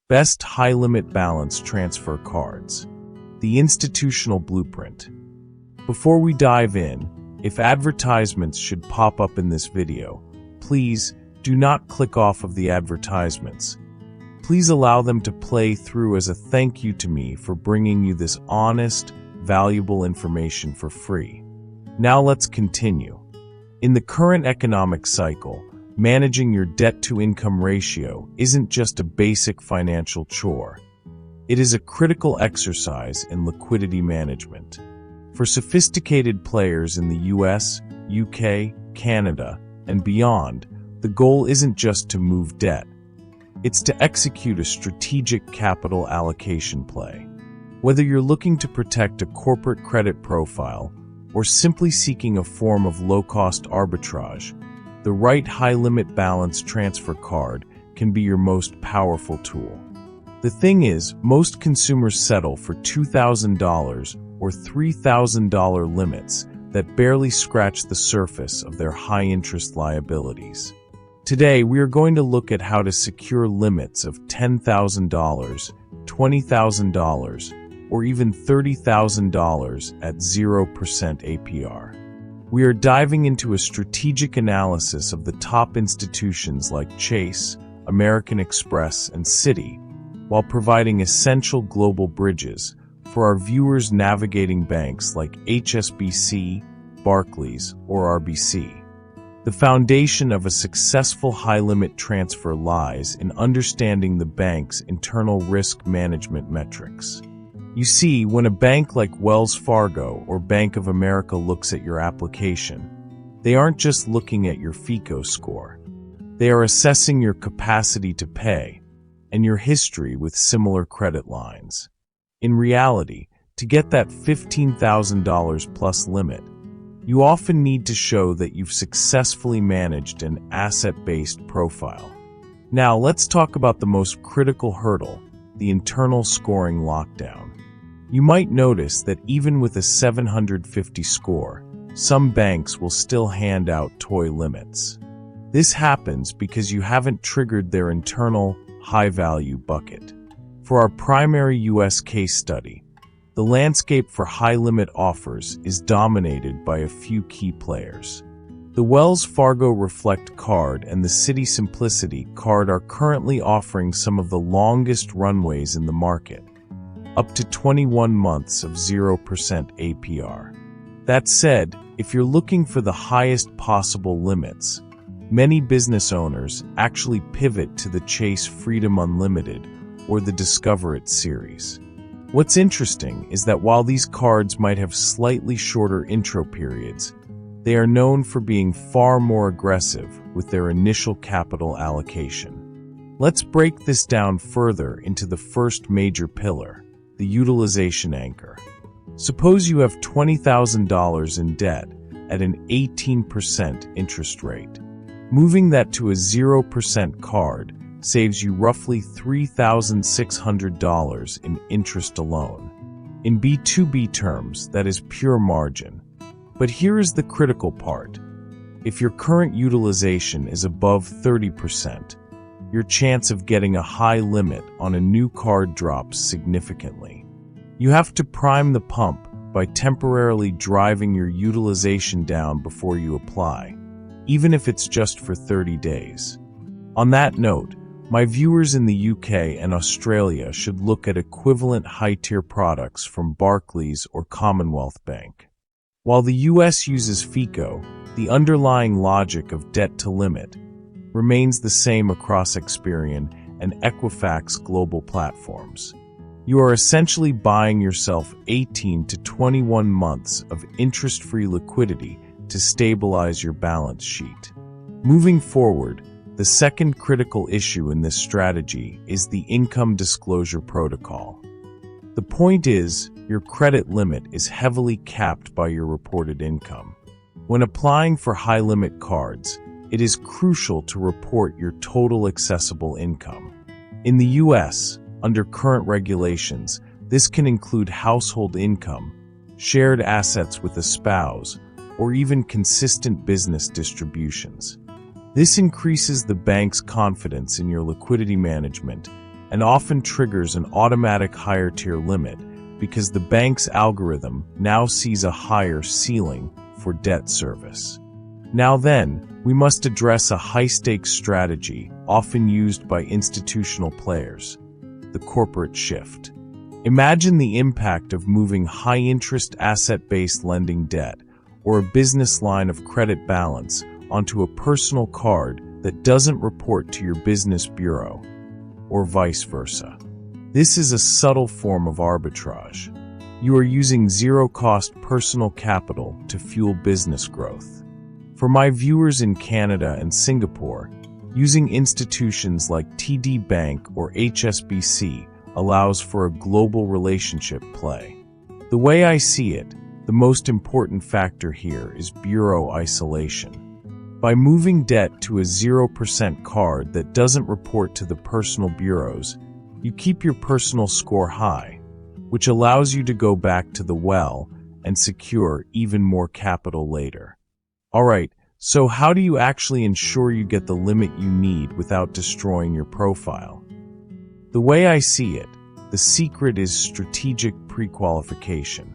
Best high-limit balance transfer cards. The institutional blueprint. Before we dive in, if advertisements should pop up in this video, please do not click off of the advertisements. Please allow them to play through as a thank you to me for bringing you this honest, valuable information for free. Now let's continue. In the current economic cycle, managing your debt-to-income ratio isn't just a basic financial chore. It is a critical exercise in liquidity management. For sophisticated players in the US, UK, Canada, and beyond, the goal isn't just to move debt. It's to execute a strategic capital allocation play. Whether you're looking to protect a corporate credit profile or simply seeking a form of low-cost arbitrage, the right high-limit balance transfer card can be your most powerful tool. The thing is, most consumers settle for $2,000 or $3,000 limits that barely scratch the surface of their high-interest liabilities. Today, we are going to look at how to secure limits of $10,000, $20,000, or even $30,000 at 0% APR. We are diving into a strategic analysis of the top institutions like Chase, American Express, and Citi, while providing essential global bridges for our viewers navigating banks like HSBC, Barclays, or RBC. The foundation of a successful high-limit transfer lies in understanding the bank's internal risk management metrics. You see, when a bank like Wells Fargo or Bank of America looks at your application, they aren't just looking at your FICO score. They are assessing your capacity to pay and your history with similar credit lines. In reality, to get that $15,000 plus limit, you often need to show that you've successfully managed an asset-based profile. Now, let's talk about the most critical hurdle, the internal scoring lockdown. You might notice that even with a 750 score, some banks will still hand out toy limits. This happens because you haven't triggered their internal high-value bucket. For our primary U.S. case study, the landscape for high-limit offers is dominated by a few key players. The Wells Fargo Reflect card and the Citi Simplicity card are currently offering some of the longest runways in the market, up to 21 months of 0% APR. That said, if you're looking for the highest possible limits, many business owners actually pivot to the Chase Freedom Unlimited or the Discover It series. What's interesting is that while these cards might have slightly shorter intro periods, they are known for being far more aggressive with their initial capital allocation. Let's break this down further into the first major pillar, the utilization anchor. Suppose you have $20,000 in debt at an 18% interest rate. Moving that to a 0% card saves you roughly $3,600 in interest alone. In B2B terms, that is pure margin. But here is the critical part. If your current utilization is above 30%, your chance of getting a high limit on a new card drops significantly. You have to prime the pump by temporarily driving your utilization down before you apply, even if it's just for 30 days. On that note, my viewers in the UK and Australia should look at equivalent high-tier products from Barclays or Commonwealth Bank. While the US uses FICO, the underlying logic of debt to limit remains the same across Experian and Equifax global platforms. You are essentially buying yourself 18 to 21 months of interest-free liquidity to stabilize your balance sheet. Moving forward, the second critical issue in this strategy is the income disclosure protocol. The point is, your credit limit is heavily capped by your reported income. When applying for high-limit cards, it is crucial to report your total accessible income. In the US, under current regulations, this can include household income, shared assets with a spouse, or even consistent business distributions. This increases the bank's confidence in your liquidity management and often triggers an automatic higher tier limit because the bank's algorithm now sees a higher ceiling for debt service. Now then, we must address a high-stakes strategy often used by institutional players: the corporate shift. Imagine the impact of moving high-interest asset-based lending debt or a business line of credit balance onto a personal card that doesn't report to your business bureau, or vice versa. This is a subtle form of arbitrage. You are using zero-cost personal capital to fuel business growth. For my viewers in Canada and Singapore, using institutions like TD Bank or HSBC allows for a global relationship play. The way I see it, the most important factor here is bureau isolation. By moving debt to a 0% card that doesn't report to the personal bureaus, you keep your personal score high, which allows you to go back to the well and secure even more capital later. Alright, so how do you actually ensure you get the limit you need without destroying your profile? The way I see it, the secret is strategic pre-qualification.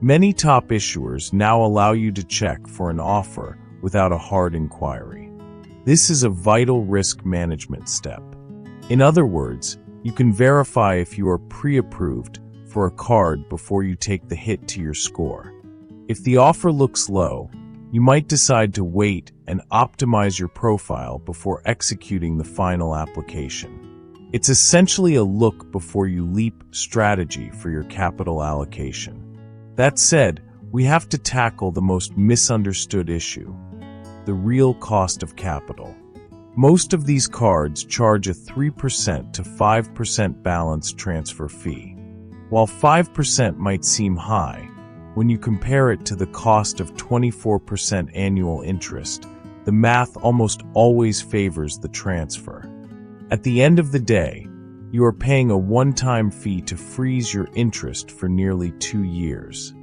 Many top issuers now allow you to check for an offer without a hard inquiry. This is a vital risk management step. In other words, you can verify if you are pre-approved for a card before you take the hit to your score. If the offer looks low, you might decide to wait and optimize your profile before executing the final application. It's essentially a look before you leap strategy for your capital allocation. That said, we have to tackle the most misunderstood issue: the real cost of capital. Most of these cards charge a 3% to 5% balance transfer fee. While 5% might seem high, when you compare it to the cost of 24% annual interest, the math almost always favors the transfer. At the end of the day, you are paying a one-time fee to freeze your interest for nearly 2 years.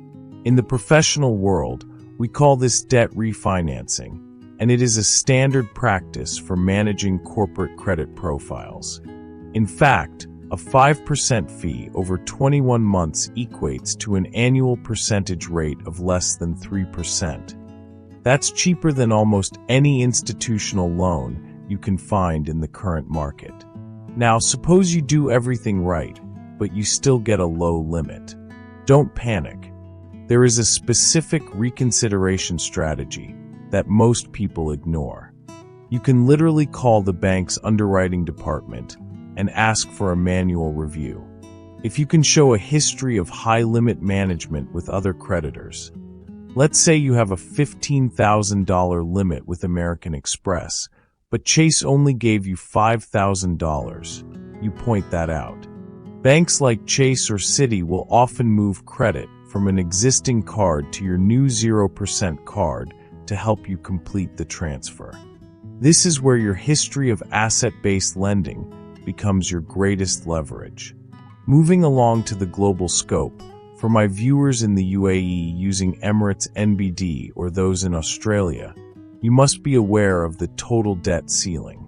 In the professional world, we call this debt refinancing, and it is a standard practice for managing corporate credit profiles. In fact, a 5% fee over 21 months equates to an annual percentage rate of less than 3%. That's cheaper than almost any institutional loan you can find in the current market. Now, suppose you do everything right, but you still get a low limit. Don't panic. There is a specific reconsideration strategy that most people ignore. You can literally call the bank's underwriting department and ask for a manual review. If you can show a history of high limit management with other creditors, let's say you have a $15,000 limit with American Express, but Chase only gave you $5,000, you point that out. Banks like Chase or Citi will often move credit from an existing card to your new 0% card to help you complete the transfer. This is where your history of asset-based lending becomes your greatest leverage. Moving along to the global scope, for my viewers in the UAE using Emirates NBD or those in Australia, you must be aware of the total debt ceiling.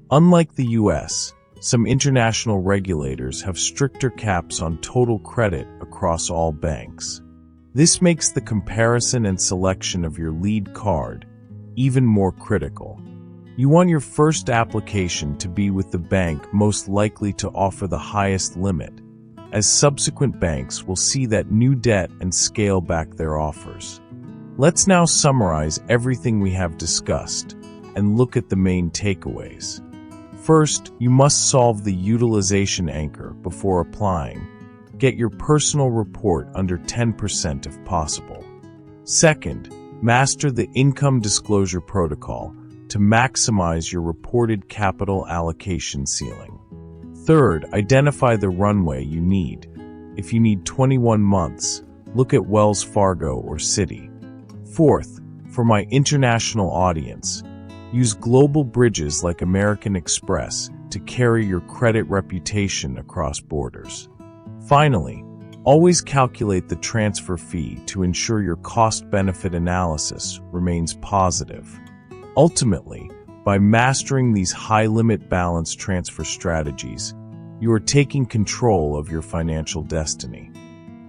Unlike the US, some international regulators have stricter caps on total credit across all banks. This makes the comparison and selection of your lead card even more critical. You want your first application to be with the bank most likely to offer the highest limit, as subsequent banks will see that new debt and scale back their offers. Let's now summarize everything we have discussed and look at the main takeaways. First, you must solve the utilization anchor before applying. Get your personal report under 10% if possible. Second, master the income disclosure protocol to maximize your reported capital allocation ceiling. Third, identify the runway you need. If you need 21 months, look at Wells Fargo or Citi. Fourth, for my international audience, use global bridges like American Express to carry your credit reputation across borders. Finally, always calculate the transfer fee to ensure your cost-benefit analysis remains positive. Ultimately, by mastering these high-limit balance transfer strategies, You are taking control of your financial destiny.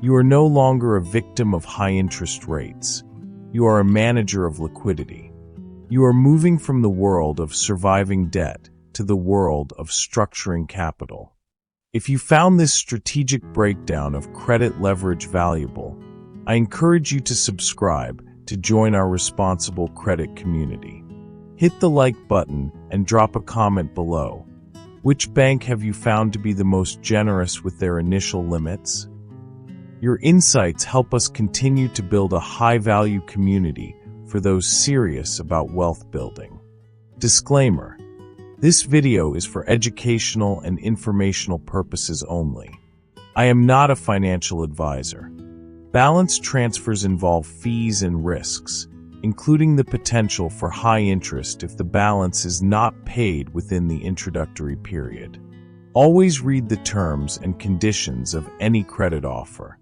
You are no longer a victim of high interest rates. You are a manager of liquidity. You are moving from the world of surviving debt to the world of structuring capital. If you found this strategic breakdown of credit leverage valuable, I encourage you to subscribe to join our responsible credit community. Hit the like button and drop a comment below. Which bank have you found to be the most generous with their initial limits? Your insights help us continue to build a high-value community for those serious about wealth building. Disclaimer: this video is for educational and informational purposes only. I am not a financial advisor. Balance transfers involve fees and risks, including the potential for high interest if the balance is not paid within the introductory period. Always read the terms and conditions of any credit offer.